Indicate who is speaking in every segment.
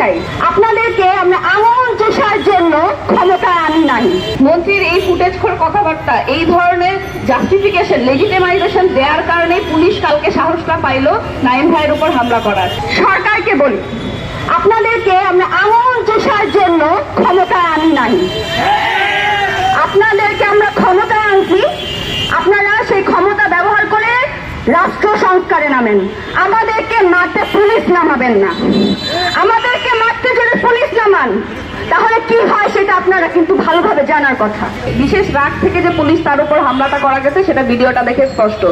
Speaker 1: চাই, আপনাদেরকে আমরা আঙুল চষার জন্য ক্ষমতায় আনি নাই। মন্ত্রীর এই ফুটেজখোর কথাবার্তা, এই ধরনের জাস্টিফিকেশন, লেজিটিমাইজেশন দেওয়ার কারণে পুলিশ কালকে সাহসটা পাইলো নাঈম ভাইয়ের উপর হামলা করার। সরকারকে বলি, আপনাদেরকে আমরা আঙুল চষার জন্য ক্ষমতায় আনি নাই, আপনাদেরকে আমরা ক্ষমতায় আনছি, আপনারা সেই ক্ষমতা ব্যবহার করে রাষ্ট্র সংস্কারে নামেন। আমাদেরকে মারতে পুলিশ নামাবেন না, আমাদেরকে মারতে যদি পুলিশ নামান তাহলে কি হয় সেটা আপনারা কিন্তু ভালোভাবে জানার কথা। বিশেষ রাগ থেকে যে পুলিশ তার উপর হামলাটা করা গেছে সেটা ভিডিওটা দেখে স্পষ্ট।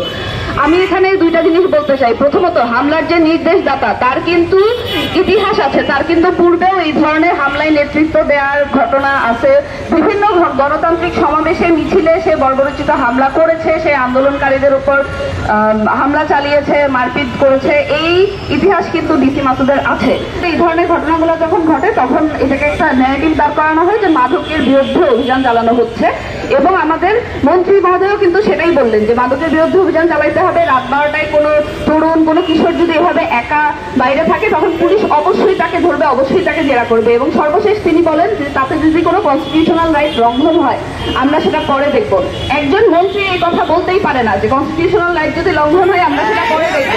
Speaker 1: আমি এখানে দুইটা জিনিস বলতে চাই। প্রথমত, হামলার যে নির্দেশদাতা তার কিন্তু ইতিহাস আছে, তার কিন্তু পূর্বেও এই ধরনের হামলায় নেতৃত্ব দেওয়ার ঘটনা আছে। বিভিন্ন গণতান্ত্রিক সমাবেশে, মিছিলে সে বর্বরোচিত হামলা করেছে, সে আন্দোলনকারীদের উপর হামলা চালিয়েছে, মারপিট করেছে, এই ইতিহাস কিন্তু ডিসি মাসুদের আছে। এই ধরনের ঘটনাগুলো যখন ঘটে তখন এটাকে একটা ন্যারেটিভ দাঁড় করানো হয় যে মাদকের বিরুদ্ধে অভিযান চালানো হচ্ছে, এবং আমাদের মন্ত্রী মহোদয়ও কিন্তু সেটাই বললেন যে মাদকের বিরুদ্ধে অভিযান চালাইতে হবে। রাত 12টায় কোনো তরুণ, কোনো কিশোর যদি এভাবে একা বাইরে থাকে তখন পুলিশ অবশ্যই তাকে ধরবে, অবশ্যই তাকে জেরা করবে। এবং সর্বশেষ তিনি বলেন যে তাতে যদি কোনো কনস্টিটিউশনাল রাইট লঙ্ঘন হয় আমরা সেটা পরে দেখব। একজন মন্ত্রী এই কথা বলতেই পারে না যে কনস্টিটিউশনাল রাইট যদি লঙ্ঘন হয় আমরা সেটা পরে দেখব।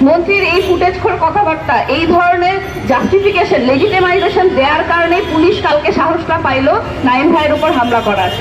Speaker 1: মন্ত্রীর এই ফুটেজখোর কথাবার্তা, এই ধরনের জাস্টিফিকেশন, লেজিটিমাইজেশন দেওয়ার কারণে পুলিশ কালকে সাহসটা পাইলো নাঈম ভাইয়ের উপর হামলা করার।